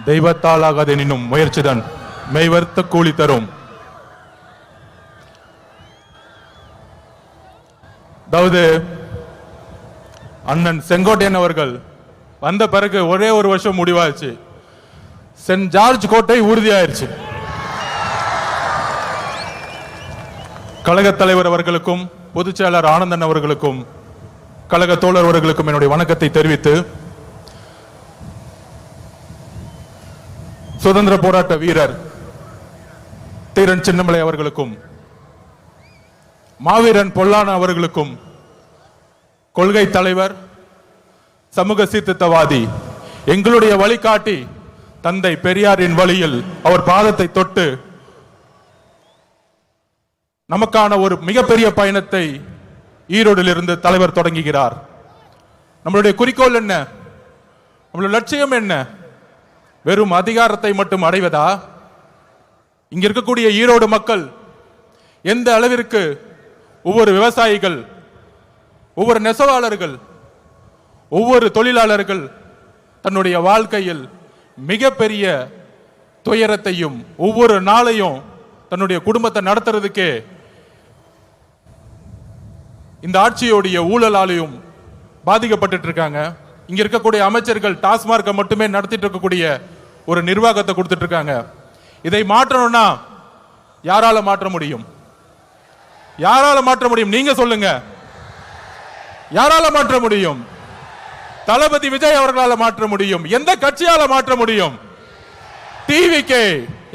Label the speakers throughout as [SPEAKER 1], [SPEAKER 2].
[SPEAKER 1] தெய்வத்தால் ஆகாதெனினும் முயற்சிதான் மெய்வர்த்த கூலி தரும். அதாவது அண்ணன் செங்கோட்டையன் அவர்கள் வந்த பிறகு ஒரே ஒரு வருஷம் முடிவாச்சு. சென்ட் ஜார்ஜ் கோட்டை உறுதியாயிருச்சு. கழக தலைவர் அவர்களுக்கும் பொதுச் செயலாளர் ஆனந்தன் அவர்களுக்கும் கழக தோழர் அவர்களுக்கும் என்னுடைய வணக்கத்தை தெரிவித்து, சுதந்திர போராட்ட வீரர் தீரன் சின்னமலை அவர்களுக்கும் மாவீரன் பொல்லான அவர்களுக்கும் கொள்கை தலைவர் சமூக சீர்திருத்தவாதி எங்களுடைய வழிகாட்டி தந்தை பெரியாரின் வழியில் அவர் பாதத்தை தொட்டு நமக்கான ஒரு மிகப்பெரிய பயணத்தை ஈரோடில் இருந்து தலைவர் தொடங்குகிறார். நம்மளுடைய குறிக்கோள் என்ன? நம்மளுடைய லட்சியம் என்ன? வெறும் அதிகாரத்தை மட்டும் அடைவதா? இங்க இருக்கக்கூடிய ஈரோடு மக்கள் எந்த அளவிற்கு ஒவ்வொரு விவசாயிகள், ஒவ்வொரு நெசவாளர்கள், ஒவ்வொரு தொழிலாளர்கள் தன்னுடைய வாழ்க்கையில் மிகப்பெரிய துயரத்தையும் ஒவ்வொரு நாளையும் தன்னுடைய குடும்பத்தை நடத்துறதுக்கே இந்த ஆட்சியோடைய ஊழலாலையும் பாதிக்கப்பட்டு இருக்காங்க. இங்க இருக்கக்கூடிய அமைச்சர்கள் டாஸ்மார்க்கை மட்டுமே நடத்திட்டு இருக்கக்கூடிய ஒரு நிர்வாகத்தை கொடுத்துட்டு இருக்காங்க. இதை மாற்றணும்னா யாரால மாற்ற முடியும்? யாரால மாற்ற முடியும்? நீங்க சொல்லுங்க. யாரால மாற்ற முடியும்? தளபதி விஜய் அவர்களால மாற்ற முடியும். எந்த கட்சியால மாற்ற முடியும்? டிவிகே.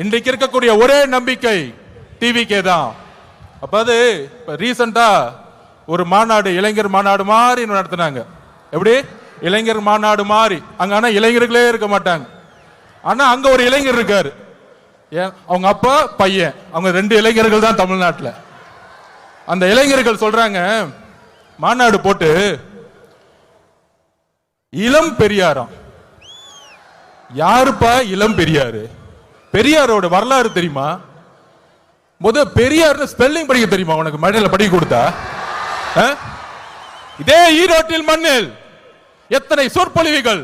[SPEAKER 1] இன்றைக்கு இருக்கக்கூடிய ஒரே நம்பிக்கை டிவிகே தான். அப்ப அது ரீசெண்டா ஒரு மாநாடு, இளைஞர் மாநாடு மாதிரி நடத்தினாங்க. எப்படி? இளைஞர் மாநாடு மாதிரி. அங்க ஆனா இளைஞர்களே இருக்க மாட்டாங்க. ஆனா அங்க ஒரு இளைஞர் இருக்காரு. அவங்க அப்பா பையன், அவங்க 2 இளைஞர்கள் தான் தமிழ்நாட்டில். அந்த இளைஞர்கள் சொல்றாங்க, மாநாடு போட்டு இளம் பெரியாராம். யாருப்பா இளம் பெரியாரு? பெரியாரோட வரலாறு தெரியுமா? பெரியார் ஸ்பெல்லிங் படிக்க தெரியுமா உனக்கு? மழையில படிக்க கொடுத்தா? இதே ஈரோட்டில் மண்ணில் எத்தனை சொற்பொழிவுகள்,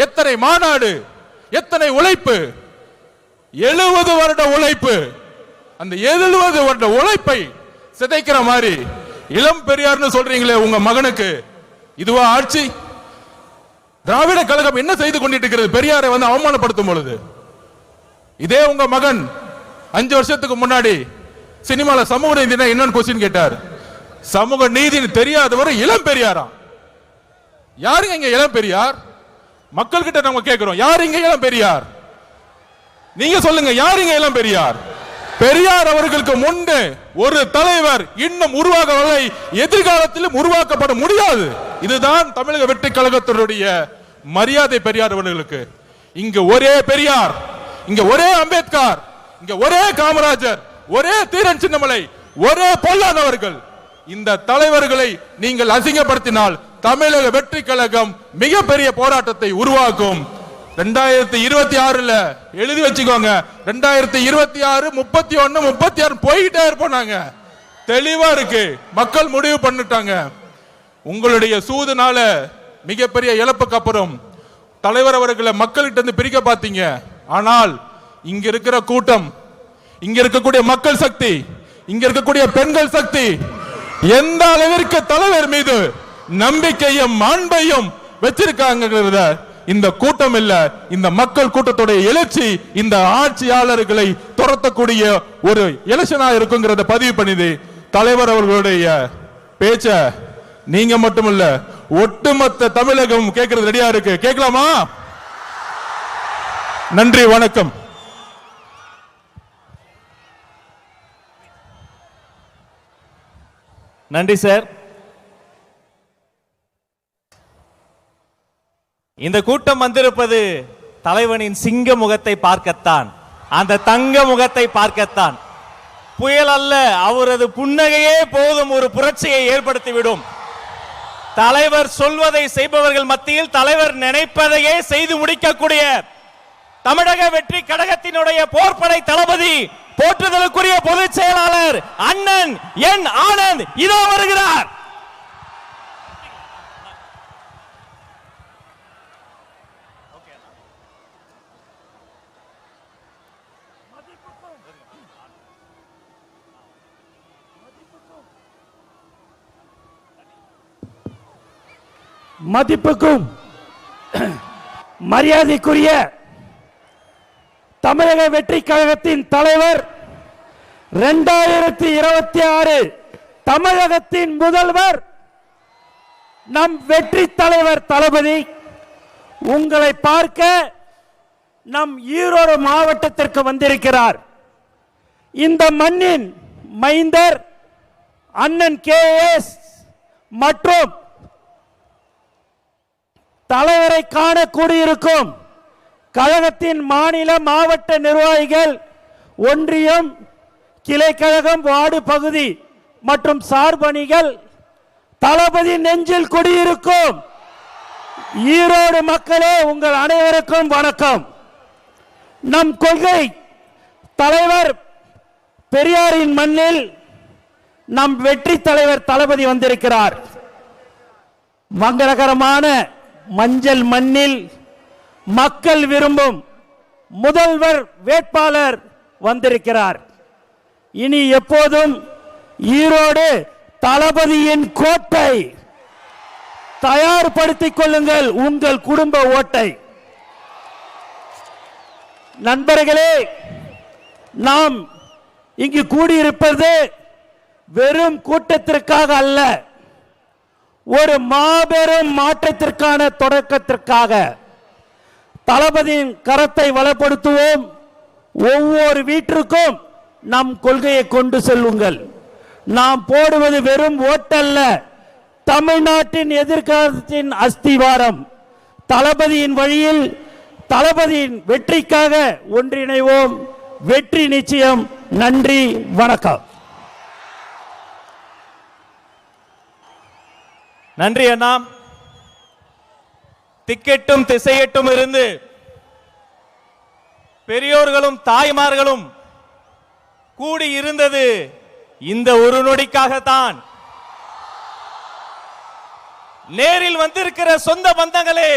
[SPEAKER 1] எத்தனை மாநாடு, எத்தனை உழைப்பு, 70 வருட உழைப்பு. அந்த 70 வருட உழைப்பை சிதைக்கிற மாதிரி இளம் பெரியார்னு சொல்றீங்களே உங்க மகனுக்கு, இதுவா ஆட்சி? திராவிட கழகம் என்ன செய்து கொண்டிட்டு இருக்கிறது? பெரியாரை வந்து அவமானப்படுத்தும் பொழுது இதே உங்க மகன் 5 வருஷத்துக்கு முன்னாடி சினிமால சமூக நீதினா என்னன்னு கொஸ்டின் கேட்டார். சமூக நீதி தெரியாதவர் இளம் பெரியாரா? யாருங்க இங்க இளம் பெரியார்? மக்கள் கிட்ட நம்ம கேட்கிறோம், யார் இங்க இளம் பெரியார்? நீங்க சொல்லுங்க, யார் இங்க இளம் பெரியார்? பெரியார் அவர்களுக்கு முன்பு ஒரு தலைவர் இன்னும் உருவாகவில்லை, எதிர்காலத்திலும் உருவாக்கப்பட முடியாது. இதுதான் தமிழக வெற்றி கழகத்தினுடைய மரியாதை. பெரியார் அவர்களுக்கு இங்க ஒரே பெரியார், இங்க ஒரே அம்பேத்கர், இங்க ஒரே காமராஜர், ஒரே தீரன் சின்னமலை, ஒரே பொல்லாதவர்கள். இந்த தலைவர்களை நீங்கள் அசிங்கப்படுத்தினால் தமிழக வெற்றி கழகம் மிகப்பெரிய போராட்டத்தை உருவாக்கும். 2026 எழுதி வச்சுக்கோங்க. 2026, 31, 36 போயிட்டே இருப்போம். தெளிவா இருக்கு. மக்கள் முடிவு பண்ணிட்டாங்க. உங்களுடைய சூதுனால மிகப்பெரிய இழப்புக்கு அப்புறம் தலைவர் அவர்களை மக்கள்கிட்ட இருந்து பிரிக்க பார்த்தீங்க. ஆனால் இங்க இருக்கிற கூட்டம், இங்க இருக்கக்கூடிய மக்கள் சக்தி, இங்க இருக்கக்கூடிய பெண்கள் சக்தி எந்த அளவிற்கு தலைவர் மீது நம்பிக்கையும் அன்பையும் வச்சிருக்காங்க. இந்த கூட்டம் இல்ல, இந்த மக்கள் கூட்டத்துடைய எழுச்சி இந்த ஆட்சியாளர்களை துரத்தக்கூடிய ஒரு எலெக்ஷனா இருக்குங்கிறத பதிவு பண்ணிது. தலைவர் அவர்களுடைய பேச்ச நீங்க மட்டுமல்ல, ஒட்டுமொத்த தமிழகம் கேட்கறது ரெடியா இருக்கு. கேட்கலாமா? நன்றி, வணக்கம்.
[SPEAKER 2] நன்றி சார். இந்த கூட்டம் வந்திருப்பது தலைவனின் சிங்க முகத்தை பார்க்கத்தான், அந்த தங்க முகத்தை பார்க்கத்தான். புயல் அல்ல, அவரது புன்னகையே போதும் ஒரு புரட்சியை ஏற்படுத்திவிடும். தலைவர் சொல்வதை செய்பவர்கள் மத்தியில் தலைவர் நினைப்பதையே செய்து முடிக்கக்கூடிய தமிழக வெற்றி கழகத்தினுடைய போர்ப்படை தளபதி, போற்றுதலுக்குரிய பொதுச் செயலாளர் அண்ணன் என் ஆனந்த் இதோ வருகிறார்.
[SPEAKER 3] மதிப்புக்கும் மரியாதைக்குரிய தமிழக வெற்றி கழகத்தின் தலைவர், 2026 தமிழகத்தின் முதல்வர், நம் வெற்றி தலைவர் தளபதி உங்களை பார்க்க நம் ஈரோடு மாவட்டத்திற்கு வந்திருக்கிறார். இந்த மண்ணின் மைந்தர் அண்ணன் KS மற்றும் தலைவரை காண கூடியிருக்கும் கழகத்தின் மாநில மாவட்ட நிர்வாகிகள், ஒன்றியம், கிளைக்கழகம், வார்டு பகுதி மற்றும் சார்பணிகள், தளபதி நெஞ்சில் குடியிருக்கும் ஈரோடு மக்களே, உங்கள் அனைவருக்கும் வணக்கம். நம் கொள்கை தலைவர் பெரியாரின் மண்ணில் நம் வெற்றி தலைவர் தளபதி வந்திருக்கிறார். மங்களகரமான மஞ்சள் மண்ணில் மக்கள் விரும்பும் முதல்வர் வேட்பாளர் வந்திருக்கிறார். இனி எப்போதும் ஈரோடு தளபதியின் கோட்டை. தயார்படுத்திக் கொள்ளுங்கள் உங்கள் குடும்ப ஓட்டை. நண்பர்களே, நாம் இங்கு கூடியிருப்பது வெறும் கூட்டத்திற்காக அல்ல, ஒரு மாபெரும் மாற்றத்திற்கான தொடக்கத்திற்காக. தளபதியின் கரத்தை வளப்படுத்துவோம். ஒவ்வொரு வீட்டிற்கும் நம் கொள்கையை கொண்டு செல்லுங்கள். நாம் போடுவது வெறும் ஓட்டல்ல, தமிழ்நாட்டின் எதிர்காலத்தின் அஸ்திவாரம். தளபதியின் வழியில் தளபதியின் வெற்றிக்காக ஒன்றிணைவோம். வெற்றி நிச்சயம். நன்றி, வணக்கம்.
[SPEAKER 2] நன்றி அண்ணா. திக்கெட்டும் திசையெட்டும் இருந்து பெரியோர்களும் தாய்மார்களும் கூடி இருந்தது இந்த ஒரு நொடிக்காகத்தான். நேரில் வந்திருக்கிற சொந்த பந்தங்களே,